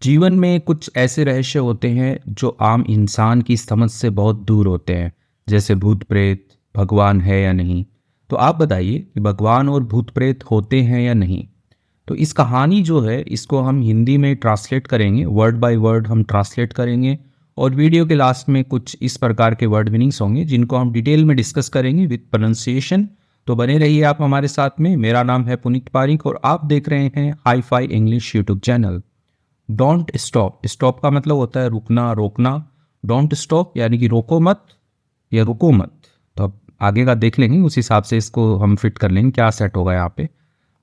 जीवन में कुछ ऐसे रहस्य होते हैं जो आम इंसान की समझ से बहुत दूर होते हैं, जैसे भूत प्रेत, भगवान है या नहीं। तो आप बताइए कि भगवान और भूत प्रेत होते हैं या नहीं। तो इस कहानी जो है इसको हम हिंदी में ट्रांसलेट करेंगे, वर्ड बाय वर्ड हम ट्रांसलेट करेंगे। और वीडियो के लास्ट में कुछ इस प्रकार के वर्ड मीनिंग्स होंगे जिनको हम डिटेल में डिस्कस करेंगे विद प्रोनाउंसिएशन। तो बने रहिए आप हमारे साथ में। मेरा नाम है पुनीत पारिक और आप देख रहे हैं hi fi English YouTube channel. Don't stop, stop का मतलब होता है रुकना, रोकना। डोंट स्टॉप यानी कि रोको मत या रुको मत। तो अब आगे का देख लेंगे, उस हिसाब से इसको हम फिट कर लेंगे क्या सेट होगा यहाँ पे।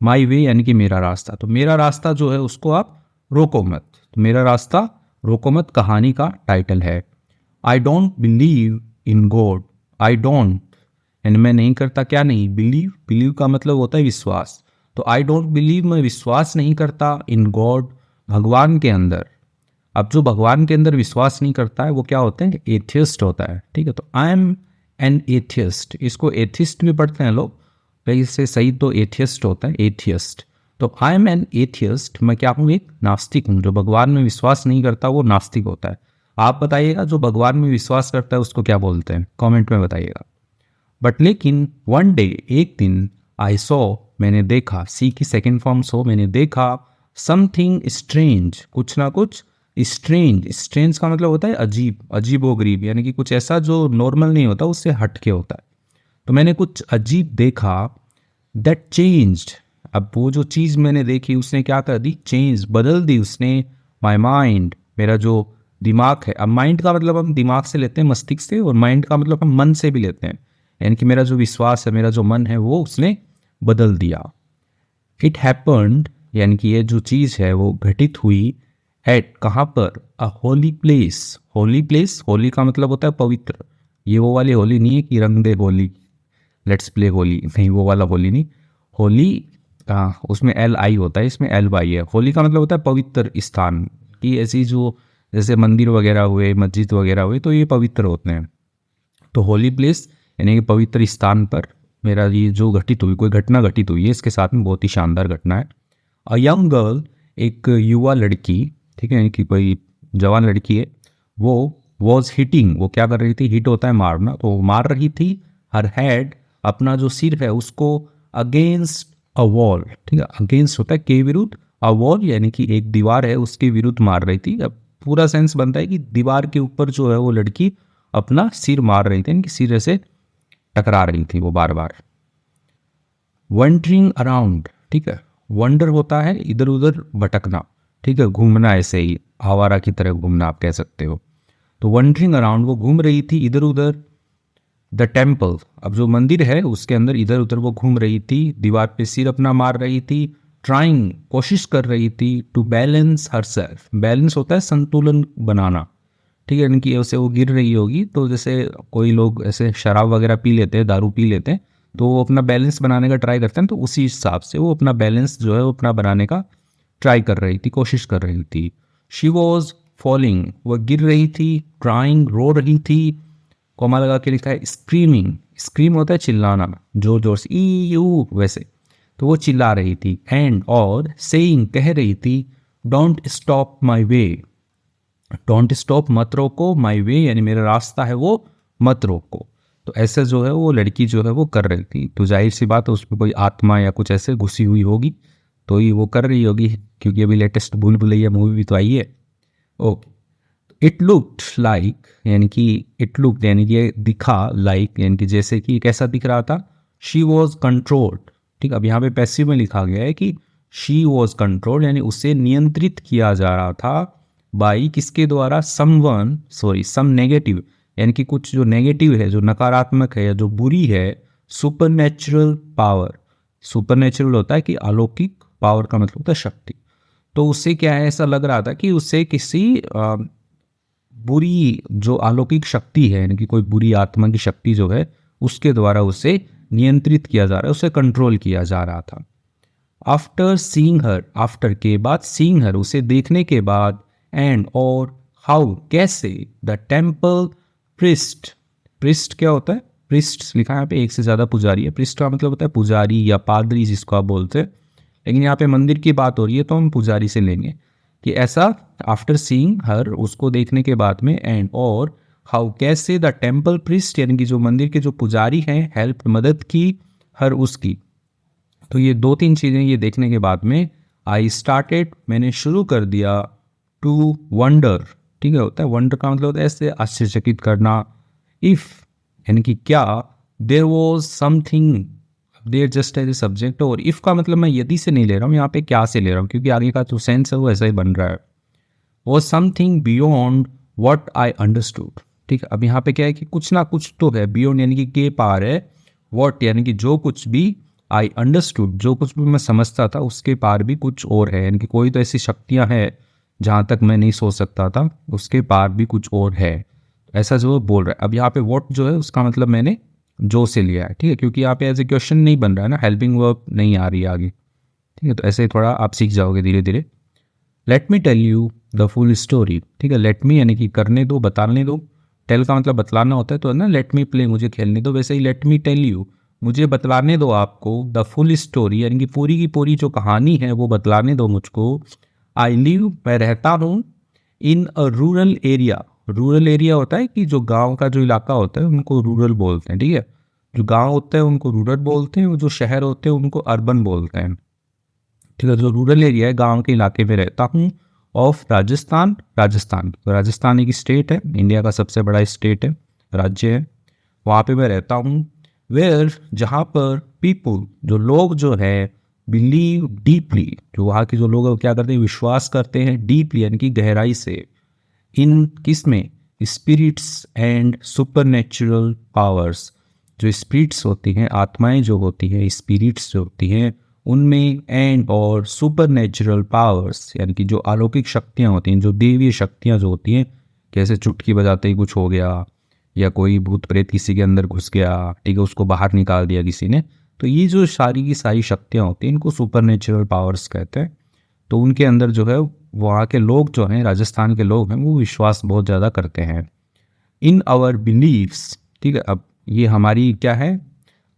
माई वे यानी कि मेरा रास्ता, तो मेरा रास्ता जो है उसको आप रोको मत। तो मेरा रास्ता रोको मत कहानी का टाइटल है। I don't believe in God. I don't यानी मैं नहीं करता, क्या नहीं, बिलीव, बिलीव का मतलब होता है विश्वास। तो आई डोंट बिलीव, मैं विश्वास नहीं करता, इन गॉड भगवान के अंदर। अब जो भगवान के अंदर विश्वास नहीं करता है वो क्या होते हैं, एथियस्ट होता है। ठीक है, तो आई एम एन एथियस्ट, इसको एथिस्ट भी पढ़ते हैं लोग, लेकिन इससे सही तो एथियस्ट होता है, एथियस्ट। तो आई एम एन एथियस्ट, मैं क्या हूँ, एक नास्तिक हूँ। जो भगवान में विश्वास नहीं करता वो नास्तिक होता है। आप बताइएगा जो भगवान में विश्वास करता है उसको क्या बोलते हैं, कमेंट में बताइएगा। बट लेकिन वन डे, एक दिन, आई सॉ मैंने देखा, सी की सेकेंड फॉर्म सो, मैंने देखा, समथिंग स्ट्रेंज कुछ ना कुछ, स्ट्रेंज, स्ट्रेंज का मतलब होता है अजीब, अजीबोगरीब, यानी कि कुछ ऐसा जो नॉर्मल नहीं होता, उससे हटके होता है। तो मैंने कुछ अजीब देखा, दैट चेंज्ड। अब वो जो चीज़ मैंने देखी उसने क्या कर दी, चेंज, बदल दी उसने, माई माइंड, मेरा जो दिमाग है। अब माइंड का मतलब हम दिमाग से लेते हैं, मस्तिष्क से, और माइंड का मतलब हम मन से भी लेते हैं, यानी कि मेरा जो विश्वास है, मेरा जो मन है, वो उसने बदल दिया। इट हैपन्ड यानी कि ये जो चीज़ है वो घटित हुई, एट कहाँ पर, a holy place. Holy place, holy का मतलब होता है पवित्र। ये वो वाली होली नहीं है कि रंग दे होली, लेट्स प्ले होली, नहीं वो वाला होली नहीं। होली उसमें एल आई होता है, इसमें एल वाई है। होली का मतलब होता है पवित्र स्थान की, ऐसी जो जैसे मंदिर वगैरह हुए, मस्जिद वगैरह हुए, तो ये पवित्र होते हैं। तो होली प्लेस यानी कि पवित्र स्थान पर मेरा ये जो घटित हुई, कोई घटना घटित हुई है, इसके साथ में बहुत ही शानदार घटना है। अ यंग गर्ल, एक युवा लड़की, ठीक है, यानी कि कोई जवान लड़की है, वो वॉज हिटिंग, वो क्या कर रही थी, हिट होता है मारना, तो वो मार रही थी, हर हेड, अपना जो सिर है उसको, अगेंस्ट अ वॉल, ठीक है, अगेंस्ट होता है के विरुद्ध, अ वॉल यानी कि एक दीवार है उसके विरुद्ध मार रही थी। अब पूरा सेंस बनता है कि दीवार के ऊपर जो है वो लड़की अपना सिर मार रही थी, यानी कि सिर ऐसे टकरा रही थी वो बार बार। वंडरिंग अराउंड, ठीक है, वंडर होता है इधर उधर भटकना, ठीक है, घूमना, ऐसे ही आवारा की तरह घूमना आप कह सकते हो। तो वंडरिंग अराउंड, वो घूम रही थी इधर उधर। द टेम्पल, अब जो मंदिर है उसके अंदर इधर उधर वो घूम रही थी, दीवार पे सिर अपना मार रही थी। ट्राइंग, कोशिश कर रही थी, to balance herself, balance होता है संतुलन बनाना, ठीक है, यानी कि ऐसे वो गिर रही होगी, तो जैसे कोई लोग ऐसे शराब वगैरह पी लेते हैं, दारू पी लेते हैं, तो वो अपना बैलेंस बनाने का ट्राई करते हैं, तो उसी हिसाब से वो अपना बैलेंस जो है वो अपना बनाने का ट्राई कर रही थी, कोशिश कर रही थी। शी वॉज फॉलिंग, वह गिर रही थी। क्राइंग, रो रही थी, कोमा लगा के लिखा है स्क्रीमिंग, स्क्रीम होता है चिल्लाना, जोर जोर से, ई यू वैसे, तो वो चिल्ला रही थी। एंड और सेइंग, कह रही थी, don't stop my way, don't stop मत रोको, माई वे यानी मेरा रास्ता है वो मत रोको। तो ऐसे जो है वो लड़की जो है वो कर रही थी, तो जाहिर सी बात है उसमें कोई आत्मा या कुछ ऐसे घुसी हुई होगी, तो ये वो कर रही होगी, क्योंकि अभी लेटेस्ट भूल भुलैया मूवी भी तो आई है। ओके, इट लुक्ड लाइक यानी कि इट लुक्ड यानी कि दिखा, लाइक यानी कि जैसे कि कैसा दिख रहा था, शी वॉज कंट्रोल्ड, ठीक, अब यहाँ पे पैसिव में लिखा गया है कि शी वॉज कंट्रोल्ड यानी उसे नियंत्रित किया जा रहा था, बाई किसके द्वारा, समवन, सॉरी सम नेगेटिव यानी कि कुछ जो नेगेटिव है, जो नकारात्मक है या जो बुरी है, super natural power, super natural होता है कि अलौकिक, पावर का मतलब होता है शक्ति। तो उससे क्या है, ऐसा लग रहा था कि उससे किसी बुरी जो अलौकिक शक्ति है, यानी कि कोई बुरी आत्मा की शक्ति जो है उसके द्वारा उसे नियंत्रित किया जा रहा है, उसे कंट्रोल किया जा रहा था। आफ्टर सीइंग हर, आफ्टर के बाद, सीइंग हर उसे देखने के बाद, एंड और, हाउ कैसे, द टेम्पल प्रिस्ट, प्रिस्ट क्या होता है, प्रिस्ट लिखा है यहाँ पे, एक से ज़्यादा पुजारी है, प्रिस्ट का मतलब होता है पुजारी या पादरी जिसको आप बोलते हैं, लेकिन यहाँ पे मंदिर की बात हो रही है तो हम पुजारी से लेंगे। कि ऐसा आफ्टर सीइंग हर, उसको देखने के बाद में, एंड और हाउ कैसे द टेम्पल प्रिस्ट यानी कि जो मंदिर के जो पुजारी हैं हेल्प मदद की हर उसकी। तो ये दो तीन चीज़ें ये देखने के बाद में आई स्टार्टेड, मैंने शुरू कर दिया, टू वंडर, ठीक है, होता है वंडर का मतलब होता है ऐसे आश्चर्यचकित करना, इफ यानी कि क्या, there was something, there just as a subject, और इफ का मतलब मैं यदि से नहीं ले रहा हूँ, यहाँ पे क्या से ले रहा हूँ क्योंकि आगे का जो सेंस है वो ऐसा ही बन रहा है, was something beyond what I understood. ठीक है, अब यहाँ पे क्या है कि कुछ ना कुछ तो है, बियॉन्ड यानी कि के पार है, वॉट यानी कि जो कुछ भी, आई अंडरस्टूड जो कुछ भी मैं समझता था उसके पार भी कुछ और है, यानी कि कोई तो ऐसी शक्तियाँ हैं जहाँ तक मैं नहीं सोच सकता था उसके पार भी कुछ और है, ऐसा जो वो बोल रहा है। अब यहाँ पे वॉट जो है उसका मतलब मैंने जो से लिया है, ठीक है, क्योंकि यहाँ पे एज ए क्वेश्चन नहीं बन रहा है ना, हेल्पिंग वर्ब नहीं आ रही है आगे, ठीक है, तो ऐसे ही थोड़ा आप सीख जाओगे धीरे धीरे। Let me tell you the full story, ठीक है, लेट मी यानी कि करने दो, बताने दो, टेल का मतलब बतलाना होता है, तो है ना, लेट मी प्ले मुझे खेलने दो, वैसे ही लेट मी टेल यू मुझे बतलाने दो आपको, द फुल स्टोरी यानी कि पूरी की पूरी जो कहानी है वो बतलाने दो मुझको। आई लिव मैं रहता हूँ, in a rural area, rural area होता है कि जो गांव का जो इलाका होता है उनको रूरल बोलते हैं, ठीक है, जो गांव होता है उनको रूरल बोलते हैं, जो शहर होते हैं उनको अर्बन बोलते हैं, ठीक है, जो रूरल एरिया है गांव के इलाके में रहता हूँ, ऑफ राजस्थान, राजस्थान, तो राजस्थान एक स्टेट है, इंडिया का सबसे बड़ा स्टेट है, राज्य है, वहाँ पे मैं रहता हूँ, वेयर जहाँ पर पीपुल जो लोग जो है, बिलीव डीपली जो वहाँ के जो लोग हैं वो क्या करते हैं, विश्वास करते हैं, डीपली यानी कि गहराई से, इन किस में, स्पिरिट्स एंड सुपरनेचुरल पावर्स, जो स्पिरिट्स होती हैं, आत्माएं जो होती हैं, स्पिरिट्स जो होती हैं उनमें, एंड और सुपरनेचुरल पावर्स यानी कि जो अलौकिक शक्तियां होती हैं, जो देवीय शक्तियां जो होती हैं, कैसे चुटकी बजाते ही कुछ हो गया या कोई भूत प्रेत किसी के अंदर घुस गया, ठीक है, उसको बाहर निकाल दिया किसी ने, तो ये जो सारी की सारी शक्तियाँ होती हैं इनको सुपरनेचुरल पावर्स कहते हैं। तो उनके अंदर जो है वहाँ के लोग जो हैं, राजस्थान के लोग हैं, वो विश्वास बहुत ज़्यादा करते हैं। इन आवर बिलीव्स, ठीक है, अब ये हमारी क्या है,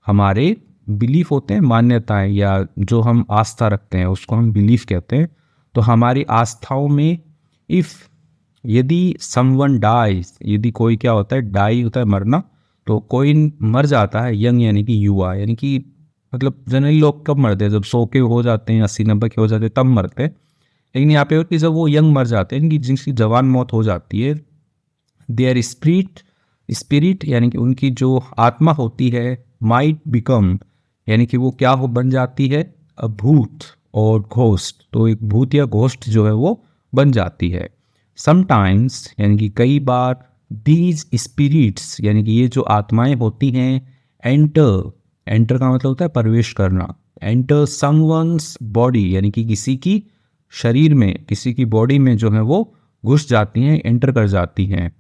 हमारे बिलीफ होते हैं, मान्यताएं या जो हम आस्था रखते हैं उसको हम बिलीफ कहते हैं। तो हमारी आस्थाओं में, इफ़ यदि समवन डाइज, यदि कोई क्या होता है, डाई होता है मरना, तो कोई मर जाता है, यंग यानी कि युवा, यानी कि मतलब जनरली लोग कब मरते हैं, जब 100 के हो जाते हैं, 80-90 के हो जाते हैं तब मरते हैं, लेकिन यहाँ पे कि जब वो यंग मर जाते हैं, इनकी जिनकी जवान मौत हो जाती है, देयर स्पिरिट, स्पिरिट यानी कि उनकी जो आत्मा होती है, माइट बिकम यानी कि वो क्या हो बन जाती है, अ भूत और घोस्ट, तो एक भूत या घोस्ट जो है वो बन जाती है। समटाइम्स यानी कि कई बार, दीज स्पिरिट्स यानी कि ये जो आत्माएं होती हैं, एंटर, एंटर का मतलब होता है प्रवेश करना, एंटर समवन्स बॉडी यानी कि किसी की शरीर में, किसी की बॉडी में जो है वो घुस जाती हैं, एंटर कर जाती हैं,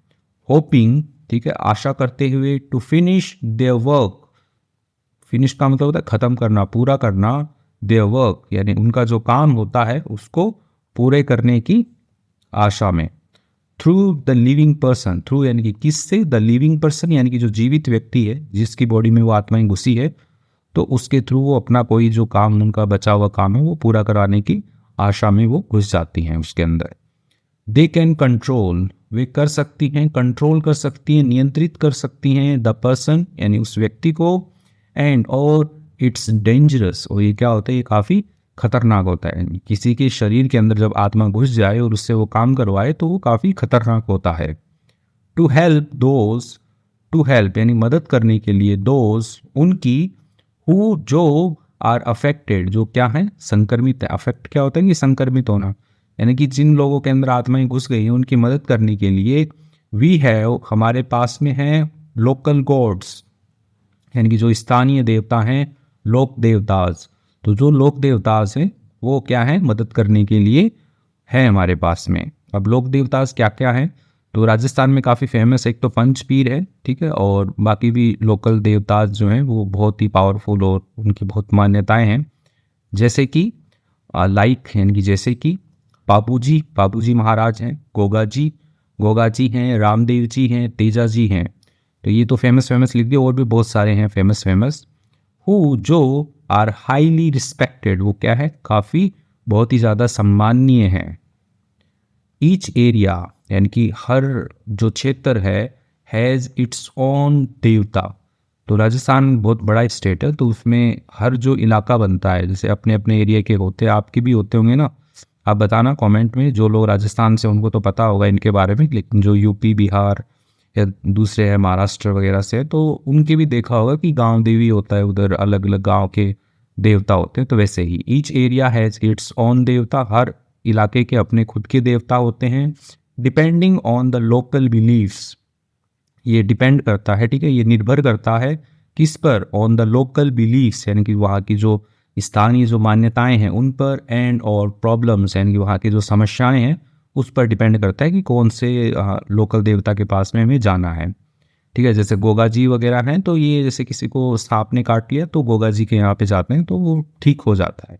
होपिंग, ठीक है, आशा करते हुए, to finish their work, finish का मतलब होता है खत्म करना, पूरा करना, देयर वर्क यानी उनका जो काम होता है उसको पूरे करने की आशा में, through the living person, through यानी कि किससे, द लिविंग पर्सन यानी कि जो जीवित व्यक्ति है जिसकी बॉडी में वो आत्माएं घुसी है, तो उसके थ्रू वो अपना कोई जो काम उनका बचा हुआ काम है वो पूरा कराने की आशा में वो घुस जाती हैं उसके अंदर। दे कैन कंट्रोल, वे कर सकती हैं, कंट्रोल कर सकती हैं, नियंत्रित कर सकती हैं, द पर्सन यानी उस व्यक्ति को, एंड और इट्स डेंजरस, और ये क्या होता है, ये काफ़ी खतरनाक होता है, यानी किसी के शरीर के अंदर जब आत्मा घुस जाए और उससे वो काम करवाए तो वो काफ़ी खतरनाक होता है। To help those, to help यानी मदद करने के लिए, दोज उनकी, हु जो आर अफेक्टेड जो क्या है, संक्रमित है, अफेक्ट क्या होता है कि संक्रमित होना, यानी कि जिन लोगों के अंदर आत्माएं घुस गई हैं उनकी मदद करने के लिए, वी हैव हमारे पास में है, लोकल गॉड्स यानी कि जो स्थानीय देवता हैं, लोक देवताज, तो जो लोक देवताज हैं वो क्या है, मदद करने के लिए है हमारे पास में। अब लोक देवताज क्या क्या हैं, तो राजस्थान में काफ़ी फेमस, एक तो पंचपीर है, ठीक है, और बाकी भी लोकल देवताज जो हैं वो बहुत ही पावरफुल और उनकी बहुत मान्यताएं हैं, जैसे कि लाइक यानी कि जैसे कि बाबूजी, बाबूजी महाराज हैं, गोगा जी हैं, रामदेव जी हैं, तेजा जी हैं, तो ये तो फेमस फेमस लिख दिए, और भी बहुत सारे हैं फेमस फेमस। हु जो आर हाईली रिस्पेक्टेड वो क्या है, काफ़ी बहुत ही ज़्यादा सम्माननीय हैं, ईच एरिया यानी कि हर जो क्षेत्र है हैज़ इट्स ओन देवता। तो राजस्थान बहुत बड़ा स्टेट है, तो उसमें हर जो इलाका बनता है जैसे अपने अपने एरिया के होते हैं, आपके भी होते होंगे ना। आप बताना कमेंट में, जो लोग राजस्थान से उनको तो पता होगा इनके बारे में, लेकिन जो यूपी बिहार या दूसरे हैं महाराष्ट्र वगैरह से, तो उनके भी देखा होगा कि गांव देवी होता है, उधर अलग अलग गांव के देवता होते हैं। तो वैसे ही each area has its own देवता, हर इलाके के अपने खुद के देवता होते हैं। Depending on the local beliefs, ये डिपेंड करता है, ठीक है, ये निर्भर करता है किस पर, ऑन द लोकल बिलीफ्स यानी कि वहाँ की जो स्थानीय जो मान्यताएं हैं उन पर, एंड और प्रॉब्लम्स यानी कि वहाँ की जो समस्याएं हैं उस पर डिपेंड करता है कि कौन से लोकल देवता के पास में हमें जाना है। ठीक है, जैसे गोगा जी वगैरह हैं, तो ये जैसे किसी को सांप ने काट लिया तो गोगा जी के यहाँ पे जाते हैं तो वो ठीक हो जाता है।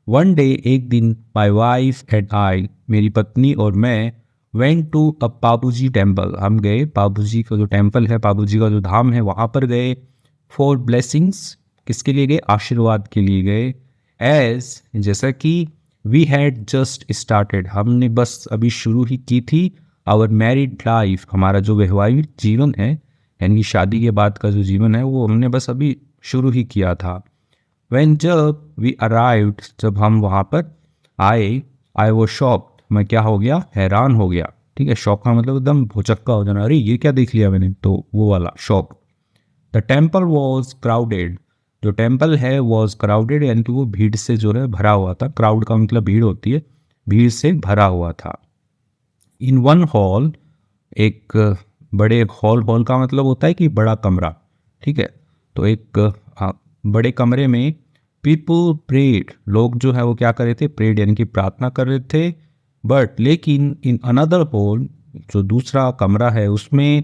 वन डे, एक दिन, माई वाइफ एंड आई, मेरी पत्नी और मैं, went to a Pabuji temple, हम गए पाबूजी का जो टेम्पल है, पाबूजी का जो धाम है वहाँ पर गए। फॉर ब्लेसिंग्स, किसके लिए गए, आशीर्वाद के लिए गए। एज, जैसा कि, वी हैड जस्ट स्टार्टेड, हमने बस अभी शुरू ही की थी। आवर मैरिड लाइफ, हमारा जो वैवाहिक जीवन है यानी कि शादी के बाद का जो जीवन है वो हमने बस अभी शुरू ही किया था। When जब we arrived, जब हम वहाँ पर आए, I was shocked, मैं क्या हो गया, हैरान हो गया। ठीक है, शॉक का मतलब एकदम भौचक्का हो जाना, अरे ये क्या देख लिया मैंने, तो वो वाला shock. The temple was crowded, जो टेम्पल है वॉज क्राउडेड यानी कि वो भीड़ से जो है भरा हुआ था। क्राउड का मतलब भीड़ होती है, भीड़ से भरा हुआ था। इन वन हॉल, एक बड़े हॉल, हॉल का मतलब होता है कि बड़ा कमरा, ठीक है, तो एक बड़े कमरे में पीपल प्रेड, लोग जो है वो क्या कर रहे थे, प्रेड यानी कि प्रार्थना कर रहे थे। बट लेकिन इन अनदर हॉल, जो दूसरा कमरा है उसमें,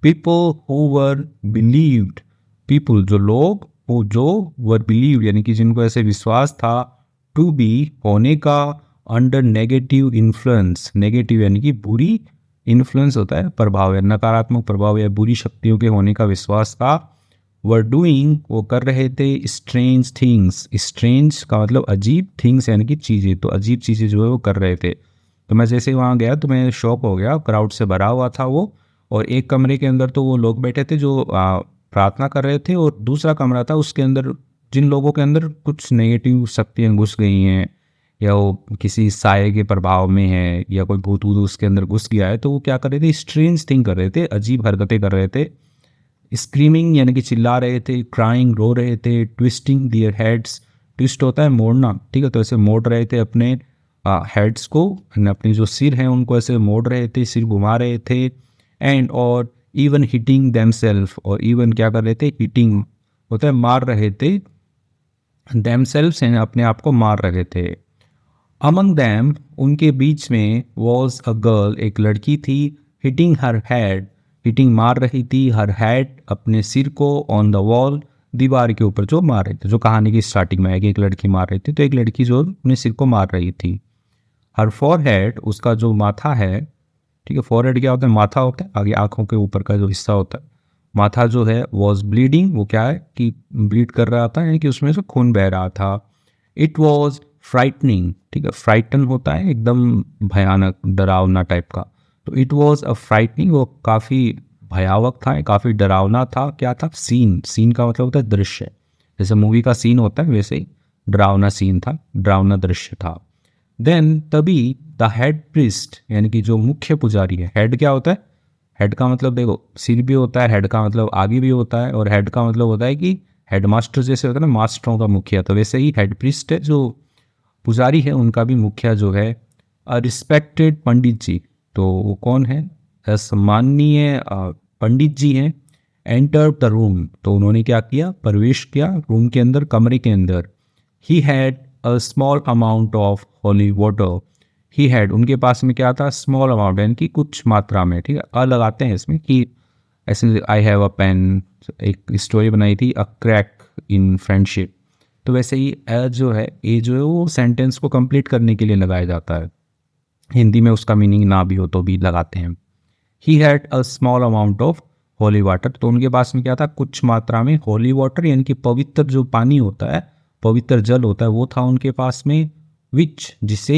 people who were believed, people जो लोग, वो जो वर बिलीव्ड यानी कि जिनको ऐसे विश्वास था, टू बी होने का, अंडर नेगेटिव इन्फ्लुएंस, नेगेटिव यानी कि बुरी, इन्फ्लुएंस होता है प्रभाव या नकारात्मक प्रभाव या बुरी शक्तियों के होने का विश्वास था। वर डूइंग, वो कर रहे थे, स्ट्रेंज थिंग्स, स्ट्रेंज का मतलब अजीब, थिंग्स यानी कि चीज़ें, तो अजीब चीज़ें जो है वो कर रहे थे। तो मैं जैसे वहाँ गया तो मैं शॉक हो गया, क्राउड से भरा हुआ था वो, और एक कमरे के अंदर तो वो लोग बैठे थे जो प्रार्थना कर रहे थे, और दूसरा कमरा था उसके अंदर जिन लोगों के अंदर कुछ नेगेटिव शक्तियाँ घुस गई हैं, या वो किसी साये के प्रभाव में है, या कोई भूत वूत उसके अंदर घुस गया है, तो वो क्या कर रहे थे, स्ट्रेंज थिंग कर रहे थे, अजीब हरकतें कर रहे थे। स्क्रीमिंग यानी कि चिल्ला रहे थे, क्राइंग, रो रहे थे, ट्विस्टिंग दियर हेड्स, ट्विस्ट होता है मोड़ना, ठीक है, तो ऐसे मोड़ रहे थे अपने हेड्स को, अपने जो सिर हैं उनको ऐसे मोड़ रहे थे, सिर घुमा रहे थे। एंड और इवन हिटिंग देमसेल्फ, और इवन क्या कर रहे थे, हिटिंग होता है मार रहे थे, देमसेल्फ यानी अपने आप को मार रहे थे। अमंग दैम, उनके बीच में, वॉज अ गर्ल, एक लड़की थी, हिटिंग हर हेड, हिटिंग मार रही थी, हर हेड अपने सिर को, ऑन द वॉल, दीवार के ऊपर जो मार रहे थे, जो कहानी की स्टार्टिंग में है कि एक लड़की मार रही थी, तो एक लड़की जो अपने सिर को मार रही थी। हर फॉरहेड, उसका जो माथा है, ठीक है, फॉरहेड क्या होता है, माथा होता है, आगे आंखों के ऊपर का जो हिस्सा होता है, माथा जो है, वॉज ब्लीडिंग, वो क्या है कि ब्लीड कर रहा था यानी कि उसमें से खून बह रहा था। इट वॉज फ्राइटनिंग, ठीक है, फ्राइटन होता है एकदम भयानक, डरावना टाइप का, तो इट वॉज अ फ्राइटनिंग, वो काफ़ी भयावक था, काफ़ी डरावना था। क्या था, सीन, सीन का मतलब होता है दृश्य, जैसे मूवी का सीन होता है वैसे ही डरावना सीन था, डरावना दृश्य था। देन तभी, द हेड प्रिस्ट यानी कि जो मुख्य पुजारी है, हेड क्या होता है, हेड का मतलब देखो सिर भी होता है, हेड का मतलब आगे भी होता है, और हेड का मतलब होता है कि हेड मास्टर जैसे होता है ना, मास्टरों का मुखिया, तो वैसे ही हेड प्रिस्ट है जो पुजारी है उनका भी मुखिया जो है, रिस्पेक्टेड पंडित जी, तो वो कौन है, सम्माननीय पंडित जी हैं। एंटर द रूम, तो उन्होंने क्या किया, प्रवेश किया रूम के अंदर, कमरे के अंदर। He had a small amount of holy water, he had, उनके पास में क्या था, स्मॉल अमाउंट यानी कि कुछ मात्रा में, ठीक है, लगाते हैं इसमें कि ऐसे, आई हैव अ पेन, एक स्टोरी बनाई थी, अ क्रैक इन फ्रेंडशिप, तो वैसे ही जो है, ए जो है वो सेंटेंस को कंप्लीट करने के लिए लगाया जाता है, हिंदी में उसका मीनिंग ना भी हो तो भी लगाते हैं। He had a small amount of holy water, तो उनके पास में क्या था, कुछ मात्रा में होली वाटर यानी कि पवित्र जो पानी होता है, पवित्र जल होता है, वो था उनके पास में। विच, जिसे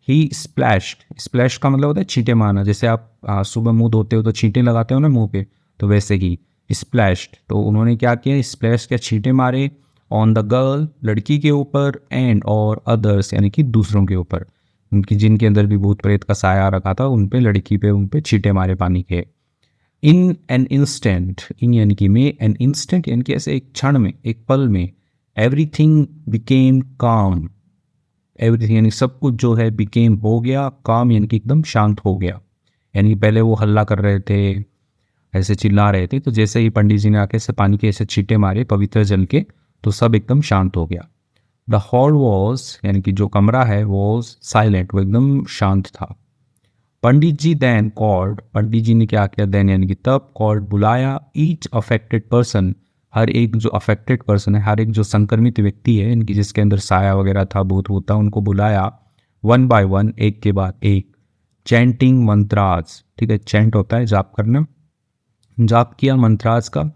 ही स्प्लैश्ड, स्प्लैश का मतलब होता है छींटे मारना, जैसे आप सुबह मुंह धोते हो तो छींटे लगाते हो ना मुंह पे, तो वैसे ही स्प्लैश्ड। तो उन्होंने क्या किया, स्प्लैश के छींटे मारे ऑन द गर्ल, लड़की के ऊपर, एंड और अदर्स यानी कि दूसरों के ऊपर, उनकी जिनके अंदर भी भूत प्रेत का साया रखा था उन पे, लड़की पे, उन पे छींटे मारे पानी के। इन एन इंस्टेंट, इन यानी कि में, एन इंस्टेंट यानी कि ऐसे एक क्षण में, एक पल में, एवरीथिंग बिकेम काम, एवरीथिंग यानी सब कुछ जो है बिकेम हो गया, काम यानी कि एकदम शांत हो गया। यानी पहले वो हल्ला कर रहे थे, ऐसे चिल्ला रहे थे, तो जैसे ही पंडित जी ने आके से पानी के ऐसे छींटे मारे पवित्र जल के, तो सब एकदम शांत हो गया। द हॉल वॉज यानी कि जो कमरा है वॉज साइलेंट, वो एकदम शांत था। पंडित जी देन कॉल्ड, पंडित जी ने क्या किया, देन यानी कि तब, कॉल्ड बुलाया, ईच अफेक्टेड पर्सन, हर एक जो अफेक्टेड पर्सन है, हर एक जो संक्रमित व्यक्ति है इनकी, जिसके अंदर साया वगैरह था, भूत भूत था, उनको बुलाया वन बाय वन, एक के बाद एक, चैंटिंग मंत्राज, ठीक है, चैंट होता है जाप करना, जाप किया मंत्राज का,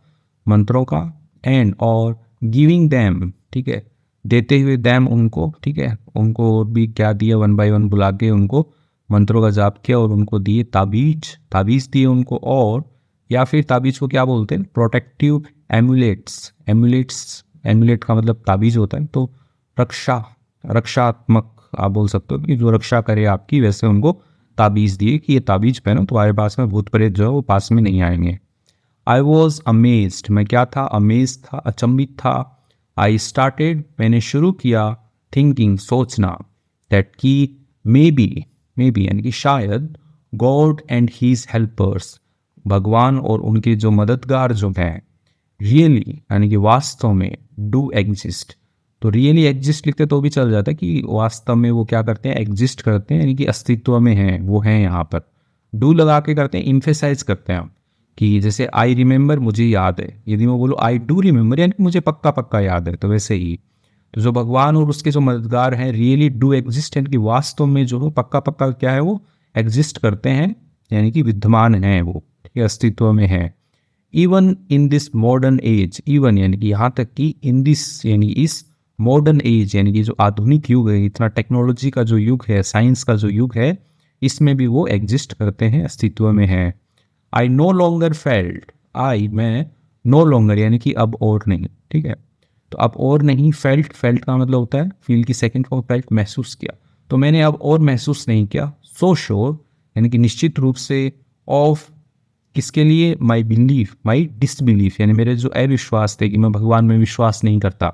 मंत्रों का, एंड और गिविंग दैम, ठीक है, देते हुए दैम उनको, ठीक है, उनको भी क्या दिया, वन बाय वन बुला के उनको मंत्रों का जाप किया और उनको दिए ताबीज, ताबीज दिए उनको, और या फिर ताबीज को क्या बोलते हैं, प्रोटेक्टिव एमुलेट्स, एमुलेट्स, एमुलेट का मतलब ताबीज होता है, तो रक्षा, रक्षात्मक आप बोल सकते हो कि जो रक्षा करे आपकी, वैसे उनको ताबीज दिए कि ये ताबीज पहनो, तुम्हारे पास में भूत प्रेत जो है वो पास में नहीं आएंगे। आई वॉज अमेज्ड, मैं क्या था, अमेज था, अचंभित था। आई स्टार्टेड, मैंने शुरू किया, थिंकिंग, सोचना, दैट की मे बी यानी कि शायद, गॉड एंड हीज हेल्पर्स, भगवान और उनके जो मददगार जो हैं, रियली यानी कि वास्तव में, डू एग्जिस्ट, तो रियली एग्जिस्ट लिखते तो भी चल जाता है कि वास्तव में वो क्या करते हैं, एग्जिस्ट करते हैं, यानी कि अस्तित्व में हैं, वो हैं यहाँ पर। डू लगा के करते हैं, इम्फेसाइज करते हैं हम, कि जैसे आई रिमेंबर, मुझे याद है, यदि मैं बोलूँ आई डू रिमेंबर यानी कि मुझे पक्का पक्का याद है, तो वैसे ही, तो जो भगवान और उसके जो मददगार हैं, रियली डू एग्जिस्ट यानी कि वास्तव में जो हो पक्का पक्का क्या है, वो एग्जिस्ट करते हैं, यानी कि विद्यमान हैं वो, ठीक है, अस्तित्व में है। Even in this modern age, even यानी कि यहाँ तक कि, इन दिस यानी इस मॉडर्न एज यानी कि जो आधुनिक युग है, इतना टेक्नोलॉजी का जो युग है, साइंस का जो युग है, इसमें भी वो एग्जिस्ट करते हैं, अस्तित्व में है। आई नो लॉन्गर फेल्ट, आई मैं, नो लॉन्गर यानी कि अब और नहीं, ठीक है, तो अब और नहीं, फेल्ट, फेल्ट का मतलब होता है फील की सेकंड फॉर्म, फेल्ट महसूस किया, तो मैंने अब और महसूस नहीं किया। सो श्योर यानी कि निश्चित रूप से, ऑफ किसके लिए, माई बिलीफ, माई डिसबिलीफ यानी मेरे जो अविश्वास थे कि मैं भगवान में विश्वास नहीं करता,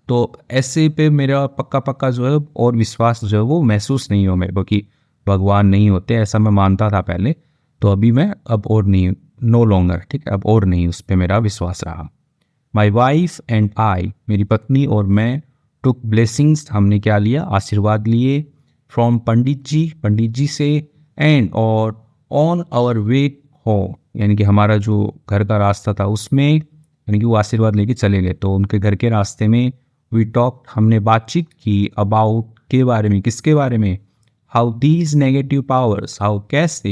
तो ऐसे पे मेरा पक्का पक्का जो है और विश्वास जो है वो महसूस नहीं हो मेरे को कि भगवान नहीं होते, ऐसा मैं मानता था पहले, तो अभी मैं अब और नहीं, नो लॉन्गर, ठीक है, अब और नहीं उस पर मेरा विश्वास रहा। माई वाइफ एंड आई, मेरी पत्नी और मैं, टुक ब्लेसिंग्स, हमने क्या लिया, आशीर्वाद लिए, फ्रॉम पंडित जी से, एंड और ऑन आवर वे होम, यानी कि हमारा जो घर का रास्ता था उसमें, यानी कि वो आशीर्वाद लेके चले गए, तो उनके घर के रास्ते में, वी टॉक, हमने बातचीत की, अबाउट के बारे में, किसके बारे में, how these negative powers, how कैसे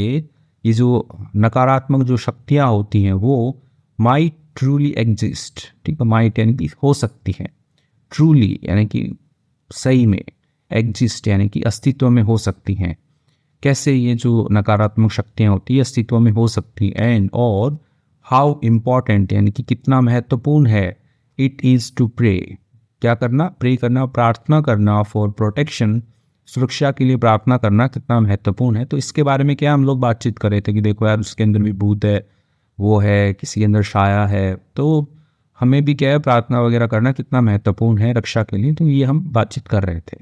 ये जो नकारात्मक जो शक्तियाँ होती हैं वो, माइट ट्रूली एग्जिस्ट, ठीक है, माइट यानी कि हो सकती है, ट्रूली यानी कि सही में, एग्जिस्ट यानी कि अस्तित्व में हो सकती हैं, कैसे ये जो नकारात्मक शक्तियाँ होती है अस्तित्व में हो सकती, एंड और हाउ इम्पॉर्टेंट यानी कि कितना महत्वपूर्ण है, इट इज़ टू प्रे, क्या करना, प्रे करना, प्रार्थना करना, फॉर प्रोटेक्शन, सुरक्षा के लिए प्रार्थना करना कितना महत्वपूर्ण है। तो इसके बारे में क्या हम लोग बातचीत कर रहे थे कि देखो यार उसके अंदर भी भूत है, वो है, किसी के अंदर साया है, तो हमें भी क्या है प्रार्थना वगैरह करना कितना महत्वपूर्ण है रक्षा के लिए, तो ये हम बातचीत कर रहे थे।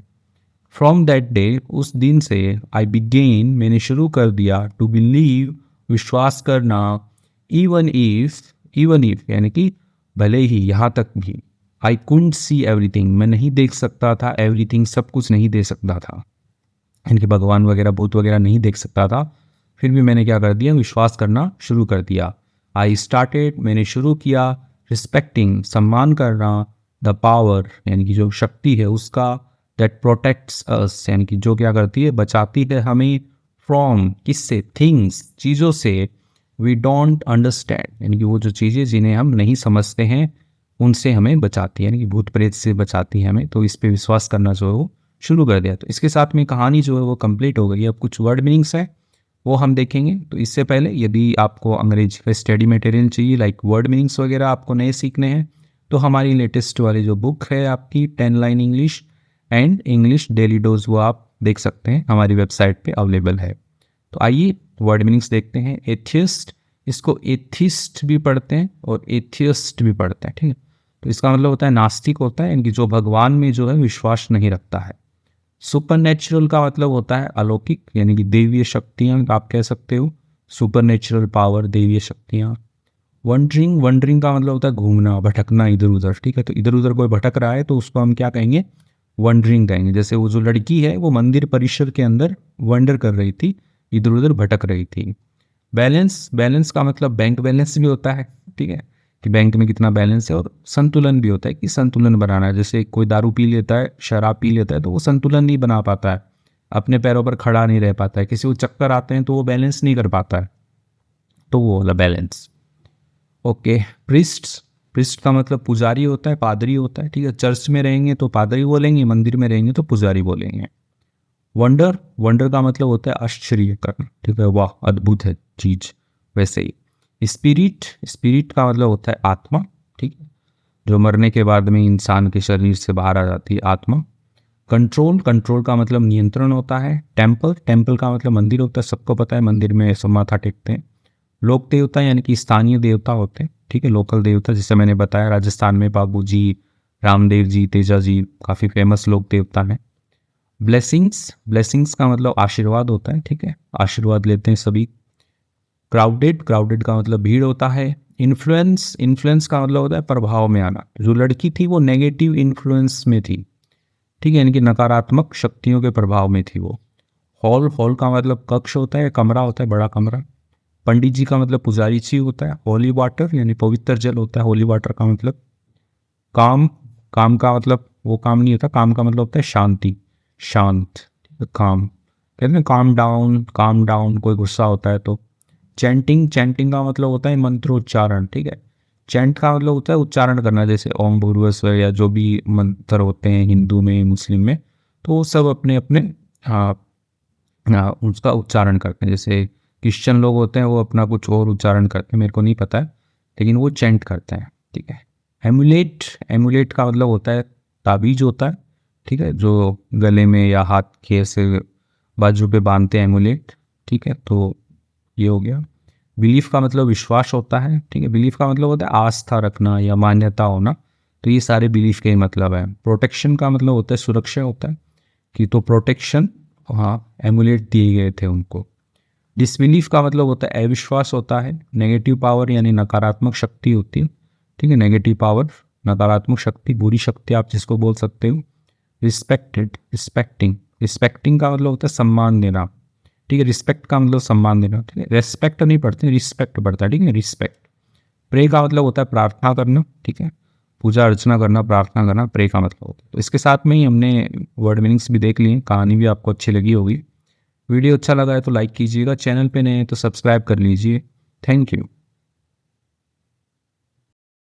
फ्रॉम दैट डे, उस दिन से, आई बिगेन, मैंने शुरू कर दिया, टू बिलीव, विश्वास करना, इवन इफ यानी कि भले ही, यहाँ तक भी, आई कुंड सी एवरीथिंग, मैं नहीं देख सकता था, एवरीथिंग सब कुछ नहीं देख सकता था, यानी कि भगवान वगैरह भूत वगैरह नहीं देख सकता था, फिर भी मैंने क्या कर दिया, विश्वास करना शुरू कर दिया। आई स्टार्टेड, मैंने शुरू किया, रिस्पेक्टिंग, सम्मान करना, द पावर यानी कि जो शक्ति है उसका, दैट प्रोटेक्ट्स अस यानी कि जो क्या करती है, बचाती है हमें, फ्रॉम किससे, थिंग्स, चीज़ों से, वी डोंट अंडरस्टैंड यानी कि वो जो चीज़ें जिन्हें हम नहीं समझते हैं उनसे हमें बचाती है, यानी कि भूत प्रेत से बचाती है हमें, तो इस पे विश्वास करना जो है वो शुरू कर दिया। तो इसके साथ में कहानी जो है वो कंप्लीट हो गई। अब कुछ वर्ड मीनिंग्स हैं वो हम देखेंगे। तो इससे पहले यदि आपको अंग्रेजी का स्टडी मटेरियल चाहिए, लाइक वर्ड मीनिंग्स वगैरह आपको नए सीखने हैं, तो हमारी लेटेस्ट वाली जो बुक है आपकी 10 line English and English daily dose, वो आप देख सकते हैं, हमारी वेबसाइट पे अवेलेबल है। तो आइए वर्ड मीनिंग्स देखते हैं। एथियस्ट, इसको एथिस्ट भी पढ़ते हैं और एथियस्ट भी पढ़ते हैं, ठीक है। तो इसका मतलब होता है नास्तिक होता है, यानी कि जो भगवान में जो है विश्वास नहीं रखता है। सुपरनेचुरल का मतलब होता है अलौकिक, यानी कि देवीय शक्तियाँ आप कह सकते हो, सुपरनेचुरल पावर, देवीय शक्तियाँ। वंडरिंग, वंडरिंग का मतलब होता है घूमना, भटकना इधर उधर, ठीक है। तो इधर उधर कोई भटक रहा है तो उसको हम क्या कहेंगे, वंडरिंग कहेंगे। जैसे वो जो लड़की है वो मंदिर परिसर के अंदर वंडर कर रही थी, इधर उधर भटक रही थी। बैलेंस, बैलेंस का मतलब बैंक बैलेंस भी होता है, ठीक है, कि बैंक में कितना बैलेंस है। और संतुलन भी होता है कि संतुलन बनाना है। जैसे कोई दारू पी लेता है, शराब पी लेता है, तो वो संतुलन नहीं बना पाता है, अपने पैरों पर खड़ा नहीं रह पाता है, किसी को चक्कर आते हैं तो वो बैलेंस नहीं कर पाता है, तो वो वाला बैलेंस। ओके, प्रिस्ट, प्रिस्ट का मतलब पुजारी होता है, पादरी होता है, ठीक है। चर्च में रहेंगे तो पादरी बोलेंगे, मंदिर में रहेंगे तो पुजारी बोलेंगे। वंडर, वंडर का मतलब होता है आश्चर्य करना, ठीक है, वाह अद्भुत है चीज, वैसे ही। स्पिरिट, स्पिरिट का मतलब होता है आत्मा, ठीक है, जो मरने के बाद में इंसान के शरीर से बाहर आ जाती है, आत्मा। कंट्रोल, कंट्रोल का मतलब नियंत्रण होता है। टेम्पल, टेम्पल का मतलब मंदिर होता है, सबको पता है, मंदिर में सब माथा टेकते हैं। लोक देवता यानी कि स्थानीय देवता होते हैं, ठीक है, लोकल देवता, जैसे मैंने बताया राजस्थान में बाबू जी, रामदेव जी, तेजा जी काफ़ी फेमस लोक देवता हैं। ब्लेसिंग्स, ब्लेसिंग्स का मतलब आशीर्वाद होता है, ठीक है, आशीर्वाद लेते हैं सभी। क्राउडेड, क्राउडेड का मतलब भीड़ होता है। इन्फ्लुएंस, इन्फ्लुएंस का मतलब होता है प्रभाव में आना। जो लड़की थी वो नेगेटिव इन्फ्लुएंस में थी, ठीक है, यानी कि नकारात्मक शक्तियों के प्रभाव में थी वो। हॉल, हॉल का मतलब कक्ष होता है, कमरा होता है, बड़ा कमरा। पंडित जी का मतलब पुजारी जी होता है। होली वाटर यानी पवित्र जल होता है, होली वाटर का मतलब। काम, काम का मतलब वो काम नहीं होता, काम का मतलब होता है शांति, शांत, काम, कहते हैं काम डाउन, काम डाउन, कोई गुस्सा होता है तो। चैंटिंग, चैंटिंग का मतलब होता है मंत्रोच्चारण, ठीक है। चैंट का मतलब होता है उच्चारण करना, जैसे ओम भूर्भुवस्सुवः या जो भी मंत्र होते हैं हिंदू में, मुस्लिम में, तो वो सब अपने अपने उसका उच्चारण करते हैं। जैसे क्रिश्चियन लोग होते हैं वो अपना कुछ और उच्चारण करते हैं, मेरे को नहीं पता है, लेकिन वो चैंट करते हैं, ठीक है। एमुलेट, एमुलेट का मतलब होता है ताबीज होता है, ठीक है, जो गले में या हाथ के ऐसे बाजू पे बांधते हैं, एमुलेट, ठीक है। तो ये हो गया। बिलीफ का मतलब विश्वास होता है, ठीक है, बिलीफ का मतलब होता है आस्था रखना या मान्यता होना, तो ये सारे बिलीफ के ही मतलब है। प्रोटेक्शन का मतलब होता है सुरक्षा होता है, कि तो प्रोटेक्शन, हाँ, एमुलेट दिए गए थे उनको। डिसबिलीफ का मतलब होता है अविश्वास होता है। नेगेटिव पावर यानी नकारात्मक शक्ति होती है, ठीक है, नेगेटिव पावर, नकारात्मक शक्ति, बुरी शक्ति आप जिसको बोल सकते हो। रिस्पेक्टेड, रिस्पेक्टिंग, रिस्पेक्टिंग का मतलब होता है सम्मान देना, ठीक है, रिस्पेक्ट का मतलब सम्मान देना, ठीक है। रेस्पेक्ट नहीं पढ़ते, रिस्पेक्ट पढ़ता है, ठीक है, रिस्पेक्ट। प्रे का मतलब होता है प्रार्थना करना, ठीक है, पूजा अर्चना करना, प्रार्थना करना, प्रे का मतलब होता है। तो इसके साथ में ही हमने वर्ड मीनिंग्स भी देख लिए, कहानी भी आपको अच्छी लगी होगी। वीडियो अच्छा लगा है तो लाइक कीजिएगा, चैनल पे नए हैं तो सब्सक्राइब कर लीजिए। Thank you.